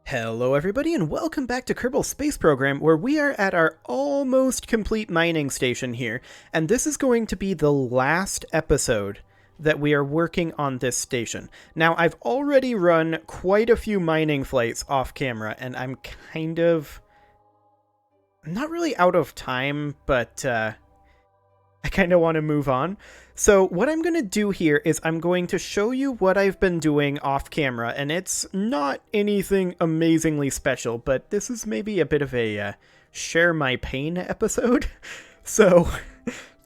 Hello everybody and welcome back to Kerbal Space Program, where we are at our almost complete mining station here, and this is going to be the last episode that we are working on this station. Now, I've already run quite a few mining flights off camera, and I'm not really out of time, but I kind of want to move on. So what I'm going to do here is I'm going to show you what I've been doing off camera, and it's not anything amazingly special, but this is maybe a bit of a share my pain episode. So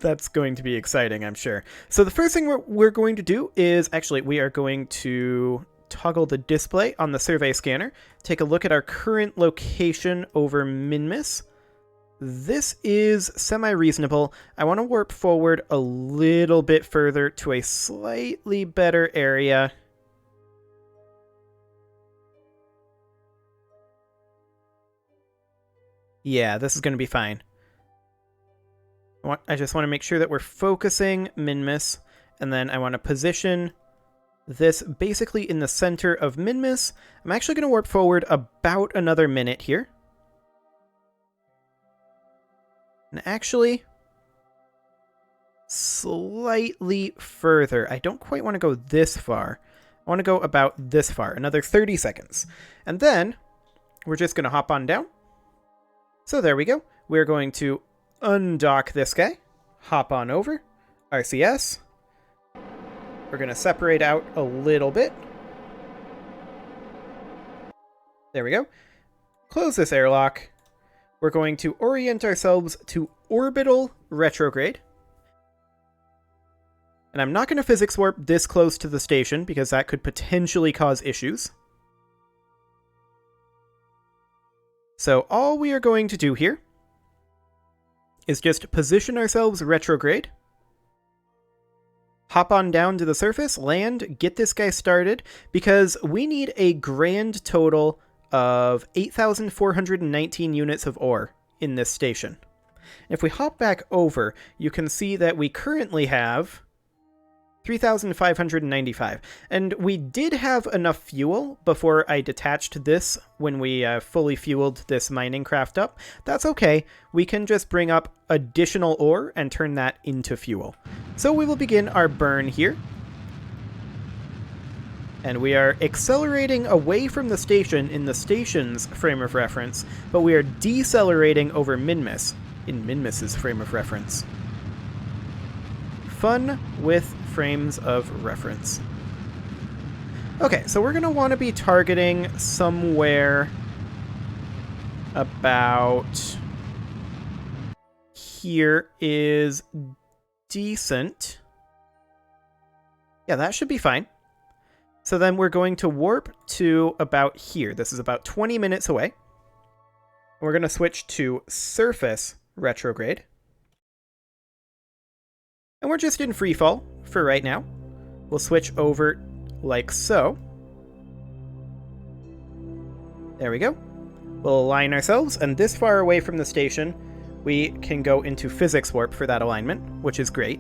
that's going to be exciting, I'm sure. So the first thing we're going to do is actually we are going to toggle the display on the survey scanner, take a look at our current location over Minmus. This is semi-reasonable. I want to warp forward a little bit further to a slightly better area. Yeah, this is going to be fine. I just want to make sure that we're focusing Minmus, and then I want to position this basically in the center of Minmus. I'm actually going to warp forward about another minute here. And actually, slightly further. I don't quite want to go this far. I want to go about this far, another 30 seconds. And then, we're just going to hop on down. So there we go. We're going to undock this guy, hop on over, RCS. We're going to separate out a little bit. There we go. Close this airlock. We're going to orient ourselves to orbital retrograde. And I'm not going to physics warp this close to the station because that could potentially cause issues. So all we are going to do here is just position ourselves retrograde. Hop on down to the surface, land, get this guy started, because we need a grand total of 8,419 units of ore in this station. If we hop back over, you can see that we currently have 3,595. And we did have enough fuel before I detached this when we fully fueled this mining craft up. That's okay. We can just bring up additional ore and turn that into fuel. So we will begin our burn here. And we are accelerating away from the station in the station's frame of reference, but we are decelerating over Minmus in Minmus's frame of reference. Fun with frames of reference. Okay, so we're going to want to be targeting somewhere about here is decent. Yeah, that should be fine. So then we're going to warp to about here. This is about 20 minutes away. We're going to switch to surface retrograde. And we're just in free fall for right now. We'll switch over like so. There we go. We'll align ourselves, and this far away from the station, we can go into physics warp for that alignment, which is great.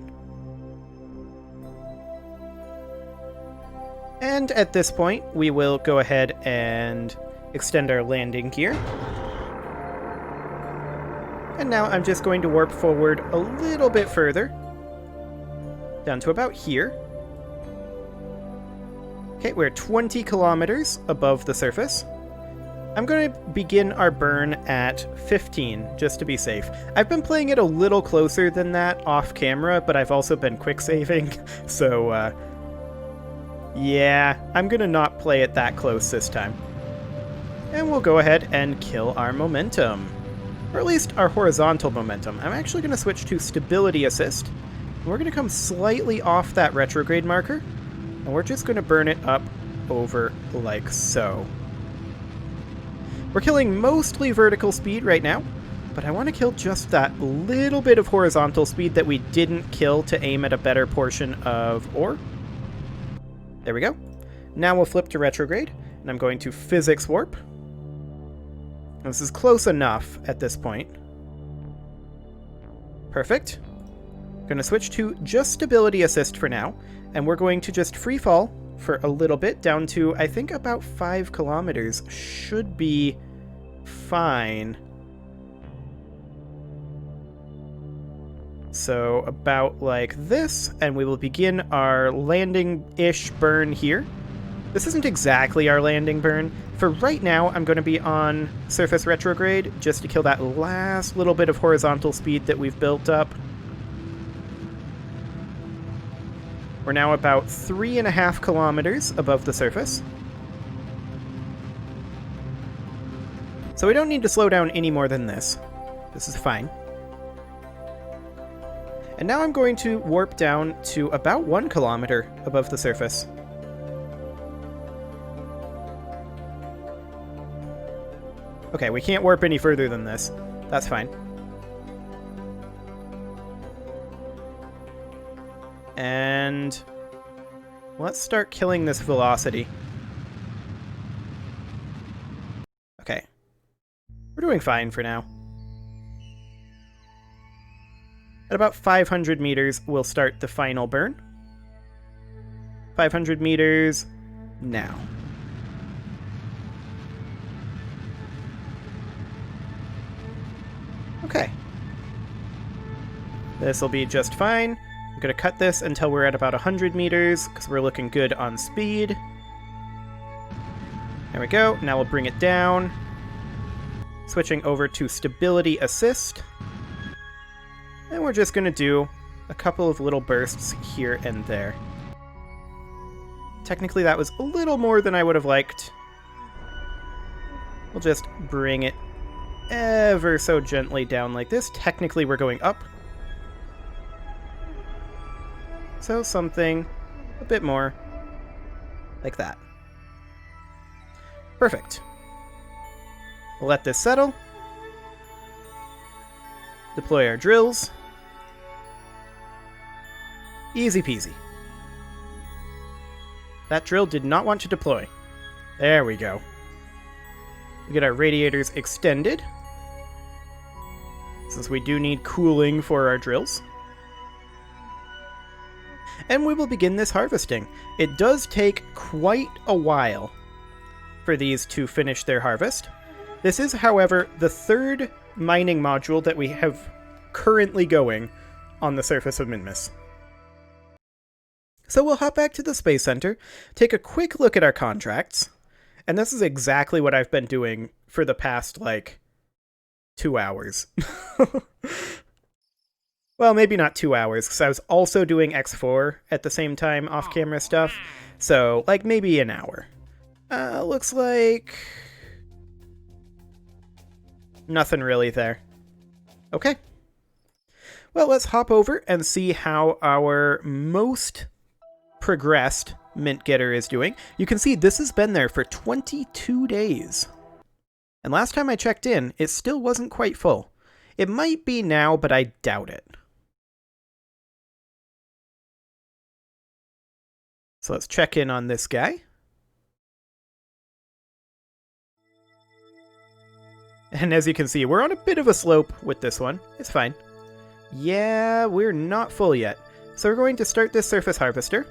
And at this point, we will go ahead and extend our landing gear. And now I'm just going to warp forward a little bit further, down to about here. Okay, we're 20 kilometers above the surface. I'm going to begin our burn at 15, just to be safe. I've been playing it a little closer than that off camera, but I've also been quick saving, so yeah, I'm going to not play it that close this time. And we'll go ahead and kill our momentum. Or at least our horizontal momentum. I'm actually going to switch to stability assist. And we're going to come slightly off that retrograde marker. And we're just going to burn it up over like so. We're killing mostly vertical speed right now, but I want to kill just that little bit of horizontal speed that we didn't kill to aim at a better portion of ore. There we go. Now we'll flip to retrograde, and I'm going to physics warp. This is close enough at this point. Perfect. Going to switch to just stability assist for now, and we're going to just free fall for a little bit, down to, I think, about 5 kilometers. Should be fine. So about like this, and we will begin our landing-ish burn here. This isn't exactly our landing burn. For right now, I'm going to be on surface retrograde, just to kill that last little bit of horizontal speed that we've built up. We're now about 3.5 kilometers above the surface. So we don't need to slow down any more than this. This is fine. And now I'm going to warp down to about 1 kilometer above the surface. Okay, we can't warp any further than this. That's fine. And let's start killing this velocity. Okay. We're doing fine for now. At about 500 meters, we'll start the final burn. 500 meters now. Okay. This will be just fine. I'm going to cut this until we're at about 100 meters, because we're looking good on speed. There we go. Now we'll bring it down. Switching over to stability assist. And we're just going to do a couple of little bursts here and there. Technically, that was a little more than I would have liked. We'll just bring it ever so gently down like this. Technically, we're going up. So something a bit more like that. Perfect. We'll let this settle. Deploy our drills. Easy peasy. That drill did not want to deploy. There we go. We get our radiators extended, since we do need cooling for our drills. And we will begin this harvesting. It does take quite a while for these to finish their harvest. This is, however, the third mining module that we have currently going on the surface of Minmus. So we'll hop back to the Space Center, take a quick look at our contracts, and this is exactly what I've been doing for the past, 2 hours. Well, maybe not 2 hours, because I was also doing X4 at the same time, off-camera stuff, so, maybe an hour. Looks like nothing really there. Okay. Well, let's hop over and see how our most progressed mint getter is doing. You can see this has been there for 22 days. And last time I checked in, it still wasn't quite full. It might be now, but I doubt it. So let's check in on this guy. And as you can see, we're on a bit of a slope with this one. It's fine. Yeah, we're not full yet. So we're going to start this surface harvester.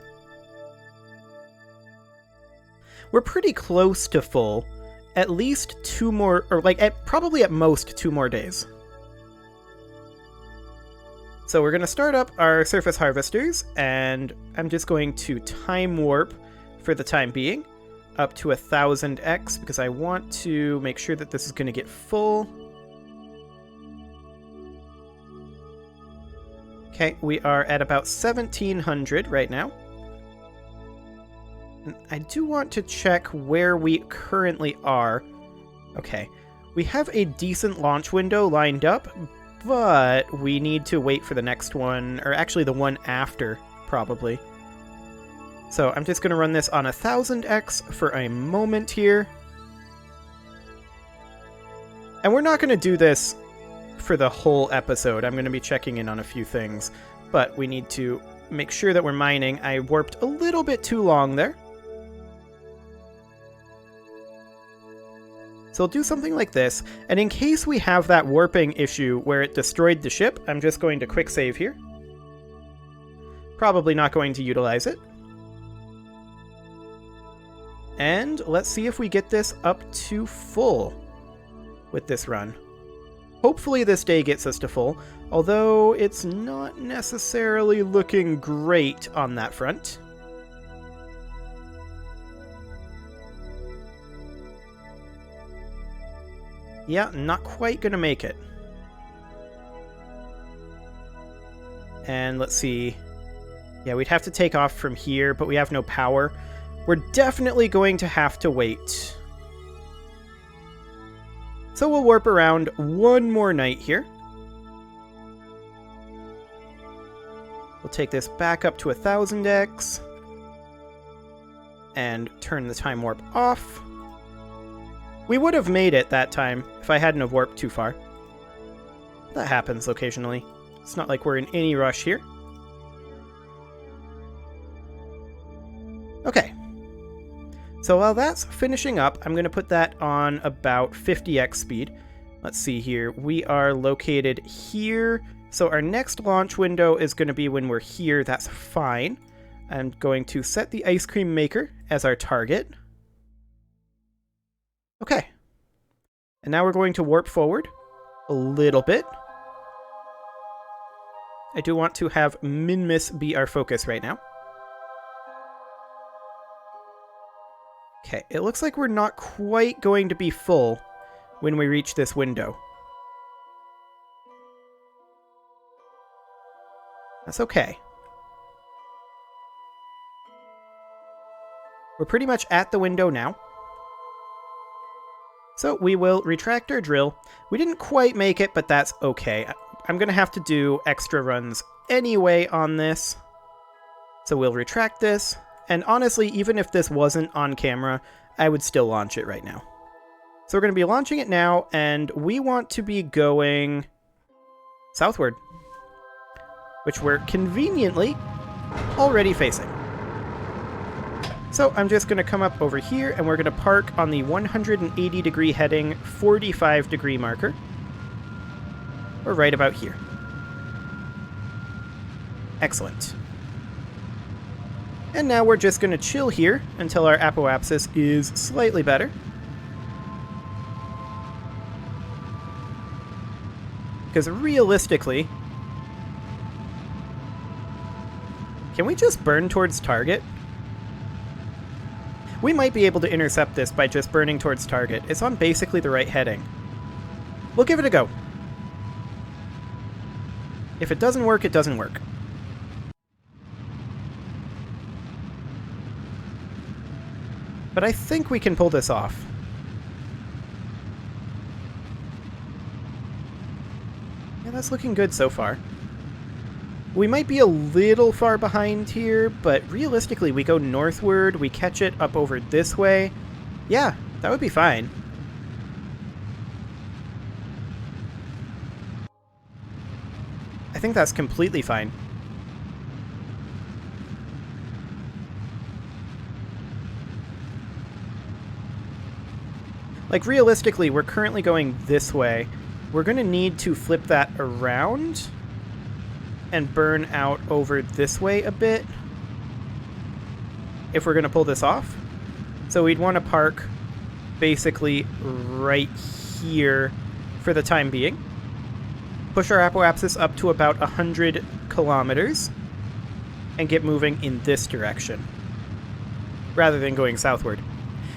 We're pretty close to full. At least 2 more, or probably at most 2 more days. So we're going to start up our surface harvesters, and I'm just going to time warp for the time being up to 1000x, because I want to make sure that this is going to get full. Okay, we are at about 1700 right now. And I do want to check where we currently are. Okay, we have a decent launch window lined up, but we need to wait for the next one, or actually the one after, probably. So I'm just going to run this on 1000x for a moment here. And we're not going to do this for the whole episode. I'm going to be checking in on a few things, but we need to make sure that we're mining. I warped a little bit too long there. So I'll do something like this, and in case we have that warping issue where it destroyed the ship, I'm just going to quick save here. Probably not going to utilize it. And let's see if we get this up to full with this run. Hopefully this day gets us to full, although it's not necessarily looking great on that front. Yeah, not quite gonna make it. And let's see. Yeah, we'd have to take off from here, but we have no power. We're definitely going to have to wait. So we'll warp around one more night here. We'll take this back up to 1000x. And turn the time warp off. We would have made it that time if I hadn't have warped too far. That happens occasionally. It's not like we're in any rush here. Okay. So while that's finishing up, I'm going to put that on about 50x speed. Let's see here. We are located here. So our next launch window is going to be when we're here. That's fine. I'm going to set the ice cream maker as our target. Okay. And now we're going to warp forward a little bit. I do want to have Min-Miss be our focus right now. Okay, it looks like we're not quite going to be full when we reach this window. That's okay. We're pretty much at the window now. So we will retract our drill. We didn't quite make it, but that's okay. I'm going to have to do extra runs anyway on this. So we'll retract this. And honestly, even if this wasn't on camera, I would still launch it right now. So we're going to be launching it now, and we want to be going southward, which we're conveniently already facing. So I'm just going to come up over here, and we're going to park on the 180 degree heading, 45 degree marker. We're right about here. Excellent. And now we're just going to chill here until our apoapsis is slightly better. Because realistically, can we just burn towards target? We might be able to intercept this by just burning towards target. It's on basically the right heading. We'll give it a go. If it doesn't work, it doesn't work. But I think we can pull this off. Yeah, that's looking good so far. We might be a little far behind here, but realistically, we go northward, we catch it up over this way. Yeah, that would be fine. I think that's completely fine. Like, realistically, we're currently going this way. We're going to need to flip that around and burn out over this way a bit if we're going to pull this off. So we'd want to park basically right here for the time being. Push our apoapsis up to about 100 kilometers and get moving in this direction rather than going southward.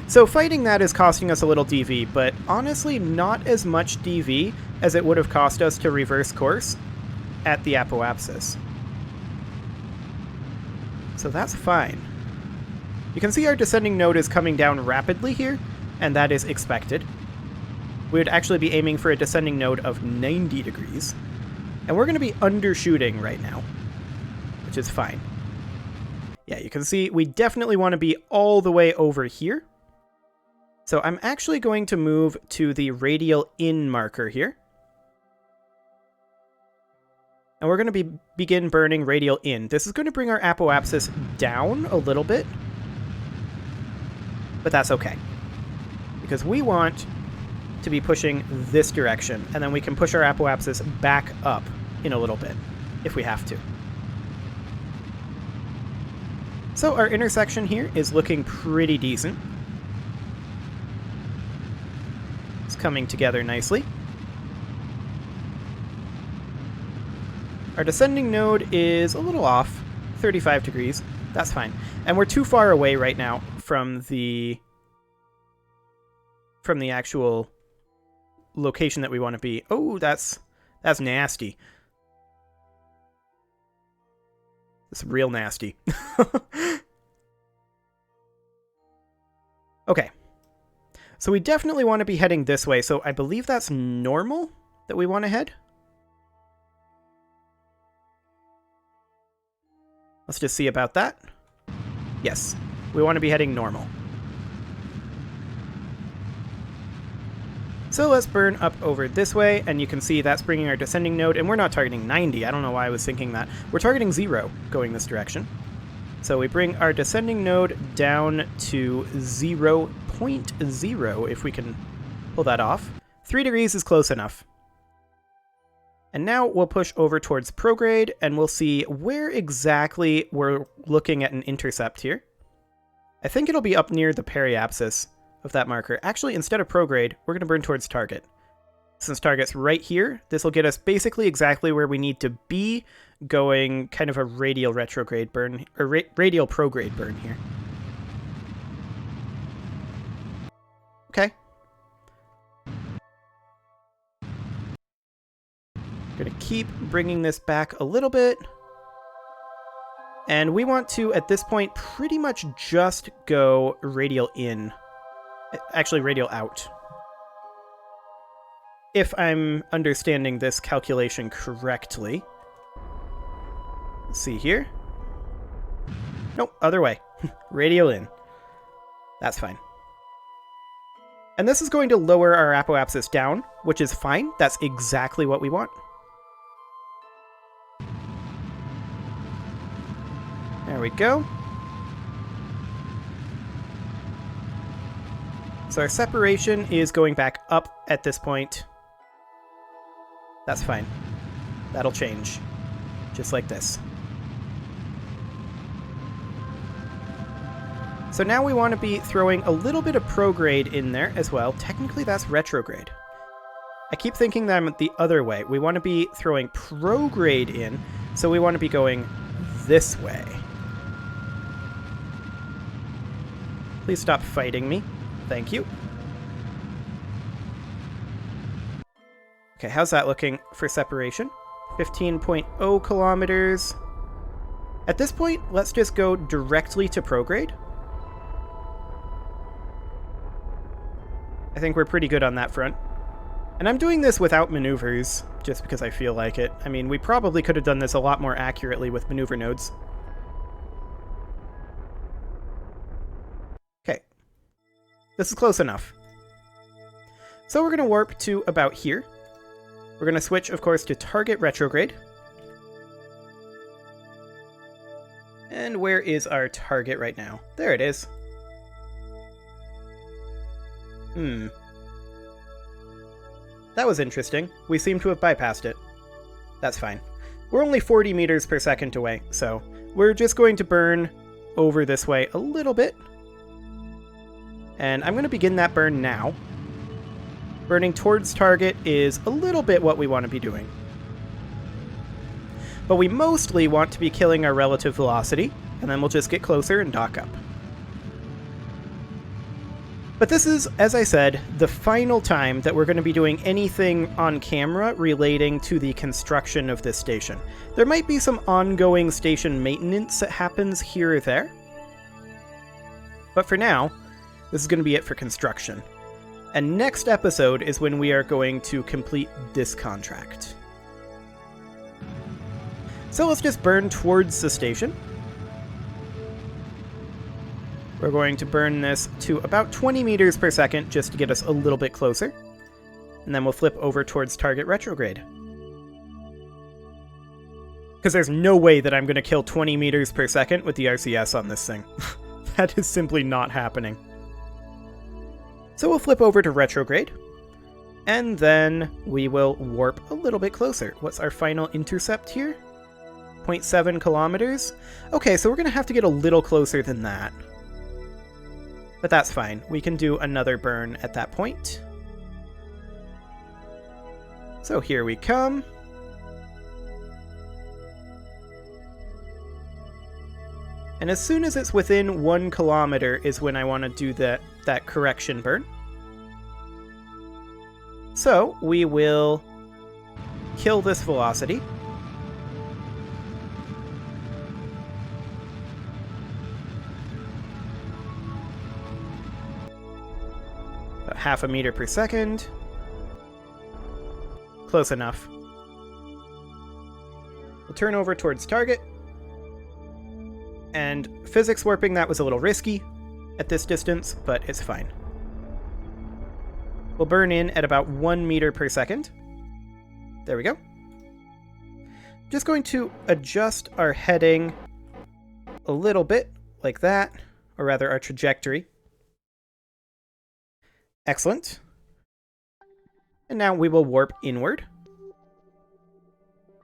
So fighting that is costing us a little DV, but honestly not as much DV as it would have cost us to reverse course at the apoapsis. So that's fine. You can see our descending node is coming down rapidly here, and that is expected. We would actually be aiming for a descending node of 90 degrees. And we're going to be undershooting right now, which is fine. Yeah, you can see we definitely want to be all the way over here. So I'm actually going to move to the radial in marker here. And we're going to begin burning radial in. This is going to bring our apoapsis down a little bit. But that's okay. Because we want to be pushing this direction. And then we can push our apoapsis back up in a little bit, if we have to. So our intersection here is looking pretty decent. It's coming together nicely. Our descending node is a little off, 35 degrees. That's fine. And we're too far away right now from the actual location that we want to be. Oh, that's nasty. It's real nasty. Okay. So we definitely want to be heading this way. So I believe that's normal that we want to head. Let's just see about that. Yes, we want to be heading normal. So let's burn up over this way, and you can see that's bringing our descending node, and we're not targeting 90. I don't know why I was thinking that. We're targeting 0 going this direction. So we bring our descending node down to 0.0 if we can pull that off. 3 degrees is close enough. And now we'll push over towards prograde, and we'll see where exactly we're looking at an intercept here. I think it'll be up near the periapsis of that marker. Actually, instead of prograde, we're going to burn towards target. Since target's right here, this will get us basically exactly where we need to be, going kind of a radial retrograde burn, or radial prograde burn here. Okay. Gonna keep bringing this back a little bit. And we want to, at this point, pretty much just go radial in. Actually, radial out. If I'm understanding this calculation correctly. Let's see here. Nope, other way. Radial in. That's fine. And this is going to lower our apoapsis down, which is fine. That's exactly what we want. There we go. So our separation is going back up at this point. That's fine. That'll change. Just like this. So now we want to be throwing a little bit of prograde in there as well. Technically that's retrograde. I keep thinking that I'm the other way. We want to be throwing prograde in, so we want to be going this way. Please stop fighting me. Thank you. Okay, how's that looking for separation? 15.0 kilometers. At this point, let's just go directly to prograde. I think we're pretty good on that front. And I'm doing this without maneuvers, just because I feel like it. I mean, we probably could have done this a lot more accurately with maneuver nodes. Okay. This is close enough. So we're going to warp to about here. We're going to switch, of course, to target retrograde. And where is our target right now? There it is. That was interesting. We seem to have bypassed it. That's fine. We're only 40 meters per second away, so we're just going to burn over this way a little bit. And I'm going to begin that burn now. Burning towards target is a little bit what we want to be doing. But we mostly want to be killing our relative velocity, and then we'll just get closer and dock up. But this is, as I said, the final time that we're going to be doing anything on camera relating to the construction of this station. There might be some ongoing station maintenance that happens here or there. But for now, this is going to be it for construction. And next episode is when we are going to complete this contract. So let's just burn towards the station. We're going to burn this to about 20 meters per second just to get us a little bit closer. And then we'll flip over towards target retrograde. Because there's no way that I'm going to kill 20 meters per second with the RCS on this thing. That is simply not happening. So we'll flip over to retrograde. And then we will warp a little bit closer. What's our final intercept here? 0.7 kilometers? Okay, so we're going to have to get a little closer than that. But that's fine. We can do another burn at that point. So here we come. And as soon as it's within 1 kilometer is when I want to do that correction burn. So we will kill this velocity. About 0.5 meter per second. Close enough. We'll turn over towards target. And physics warping, that was a little risky at this distance, but it's fine. We'll burn in at about 1 meter per second. There we go. Just going to adjust our heading a little bit, like that, or rather our trajectory. Excellent. And now we will warp inward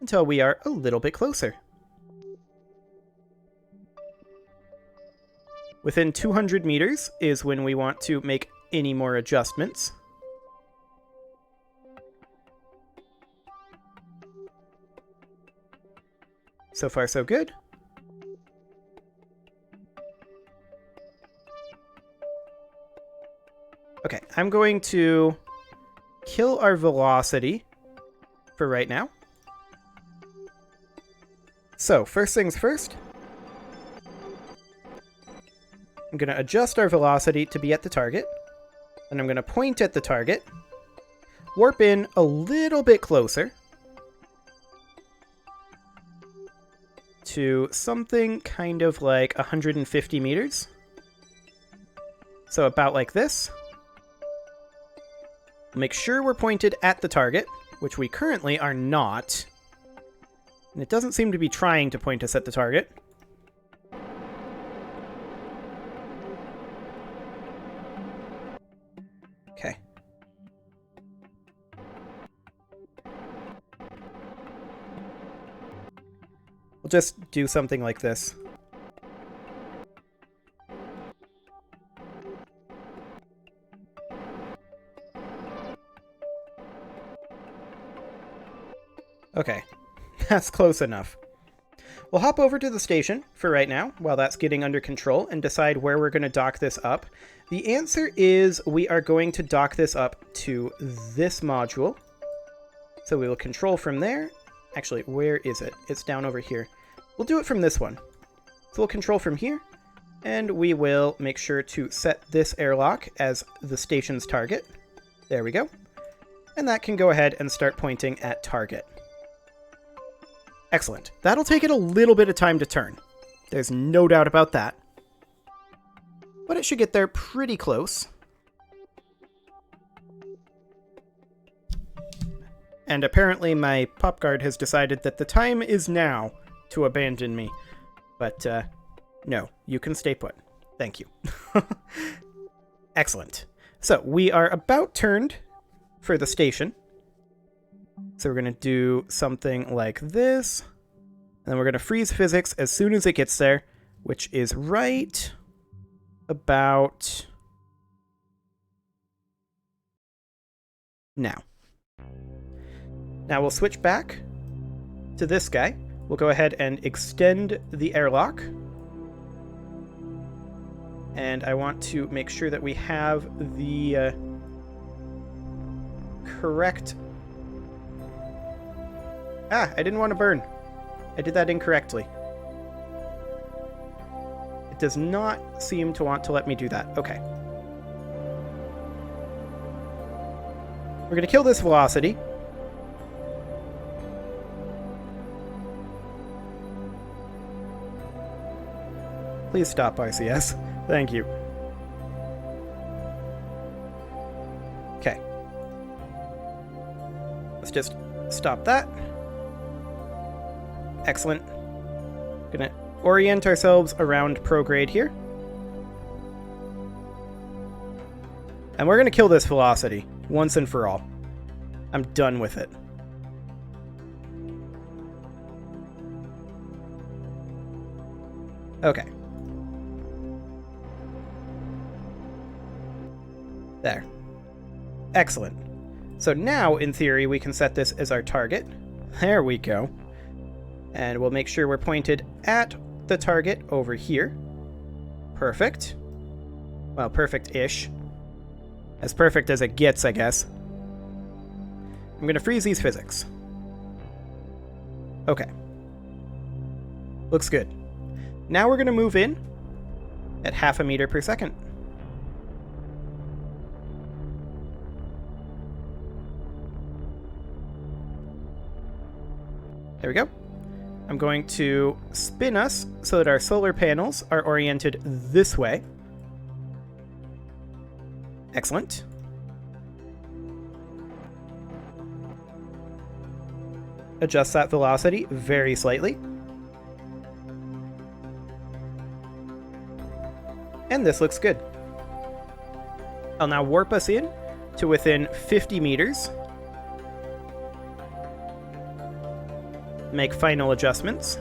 until we are a little bit closer. Within 200 meters is when we want to make any more adjustments. So far, so good. Okay, I'm going to kill our velocity for right now. So, first things first. I'm going to adjust our velocity to be at the target. And I'm going to point at the target. Warp in a little bit closer. To something kind of like 150 meters. So about like this. Make sure we're pointed at the target, which we currently are not. And it doesn't seem to be trying to point us at the target. Okay. We'll just do something like this. Okay, that's close enough. We'll hop over to the station for right now, while that's getting under control, and decide where we're going to dock this up. The answer is we are going to dock this up to this module. So we will control from there. Actually, where is it? It's down over here. We'll do it from this one. So we'll control from here, and we will make sure to set this airlock as the station's target. There we go. And that can go ahead and start pointing at target. Excellent. That'll take it a little bit of time to turn. There's no doubt about that. But it should get there pretty close. And apparently my pop guard has decided that the time is now to abandon me. But, no, you can stay put. Thank you. Excellent. So, we are about turned for the station. So we're going to do something like this. And then we're going to freeze physics as soon as it gets there, which is right about now. Now we'll switch back to this guy. We'll go ahead and extend the airlock. And I want to make sure that we have the correct... Ah, I didn't want to burn. I did that incorrectly. It does not seem to want to let me do that. Okay. We're going to kill this velocity. Please stop, RCS. Thank you. Okay. Let's just stop that. Excellent. Gonna orient ourselves around prograde here. And we're gonna kill this velocity once and for all. I'm done with it. Okay. There. Excellent. So now, in theory, we can set this as our target. There we go. And we'll make sure we're pointed at the target over here. Perfect. Well, perfect-ish. As perfect as it gets, I guess. I'm going to freeze these physics. Okay. Looks good. Now we're going to move in at 0.5 meters per second. There we go. I'm going to spin us so that our solar panels are oriented this way. Excellent. Adjust that velocity very slightly. And this looks good. I'll now warp us in to within 50 meters. Make final adjustments.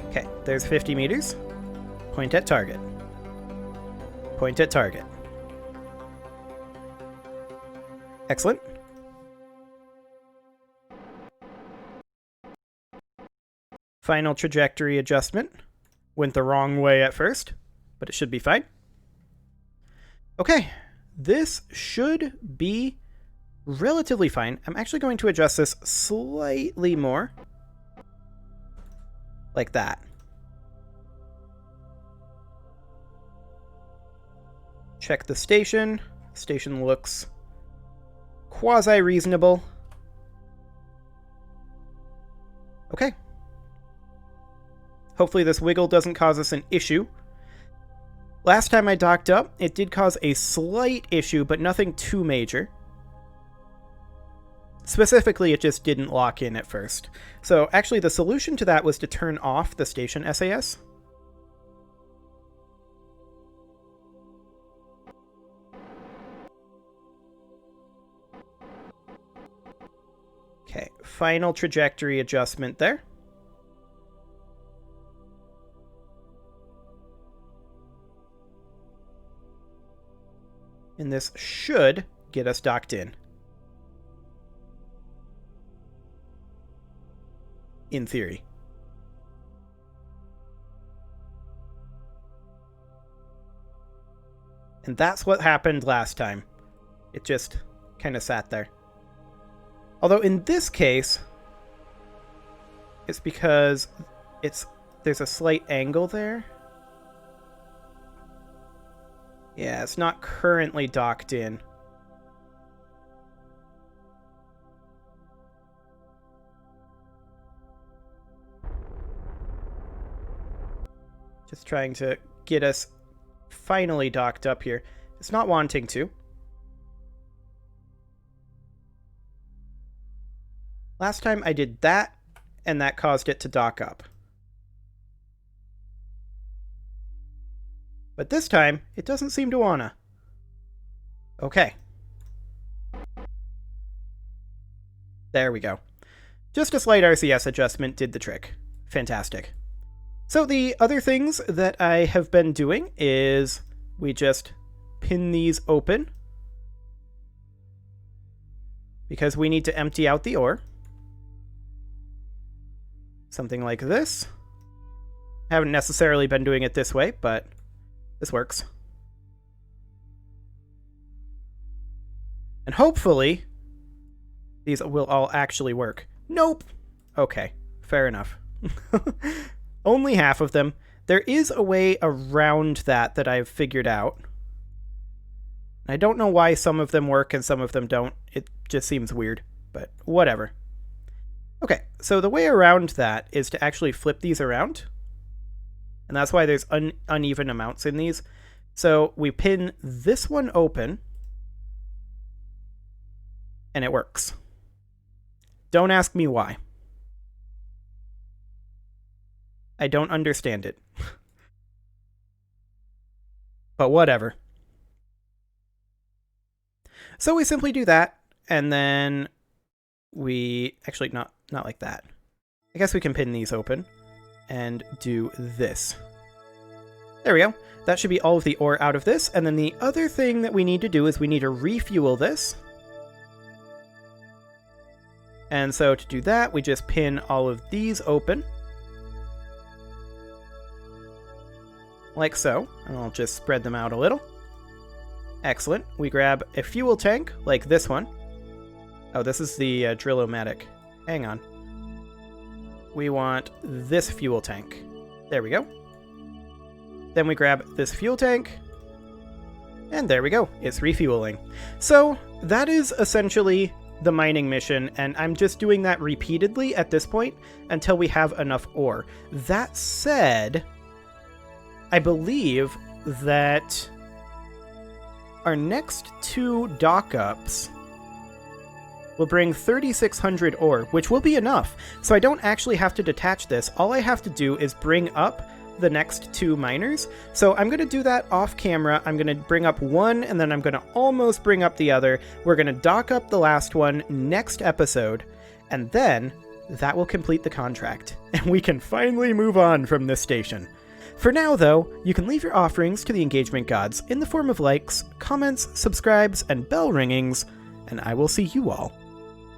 Okay, there's 50 meters. Point at target. Point at target. Excellent. Final trajectory adjustment. Went the wrong way at first, but it should be fine. Okay, this should be relatively fine. I'm actually going to adjust this slightly more. Like that. Check the station. Station looks quasi-reasonable. Okay. Hopefully this wiggle doesn't cause us an issue. Last time I docked up, it did cause a slight issue, but nothing too major. Specifically, it just didn't lock in at first. So actually the solution to that was to turn off the station SAS. Okay, final trajectory adjustment there. And this should get us docked in. In theory. And that's what happened last time. It just kind of sat there. Although in this case, it's because there's a slight angle there. Yeah, it's not currently docked in. Just trying to get us finally docked up here. It's not wanting to. Last time I did that, and that caused it to dock up. But this time, it doesn't seem to wanna. Okay. There we go. Just a slight RCS adjustment did the trick. Fantastic. So the other things that I have been doing is we just pin these open because we need to empty out the ore. Something like this. Haven't necessarily been doing it this way, but this works. And hopefully these will all actually work. Nope. Okay, fair enough. Only half of them. There is a way around that I've figured out. I don't know why some of them work and some of them don't. It just seems weird, but whatever. Okay, so the way around that is to actually flip these around. And that's why there's uneven amounts in these. So we pin this one open, and it works. Don't ask me why. I don't understand it. But whatever. So we simply do that, and then we... Actually, not like that. I guess we can pin these open and do this. There we go. That should be all of the ore out of this. And then the other thing that we need to do is we need to refuel this. And so to do that, we just pin all of these open. Like so. And I'll just spread them out a little. Excellent. We grab a fuel tank, like this one. Oh, this is the Drill-O-Matic. Hang on. We want this fuel tank. There we go. Then we grab this fuel tank. And there we go. It's refueling. So that is essentially the mining mission, and I'm just doing that repeatedly at this point until we have enough ore. That said, I believe that our next 2 dock-ups will bring 3,600 ore, which will be enough. So I don't actually have to detach this. All I have to do is bring up the next 2 miners. So I'm going to do that off camera. I'm going to bring up one, and then I'm going to almost bring up the other. We're going to dock up the last one next episode, and then that will complete the contract, and we can finally move on from this station. For now, though, you can leave your offerings to the engagement gods in the form of likes, comments, subscribes, and bell ringings, and I will see you all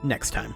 next time.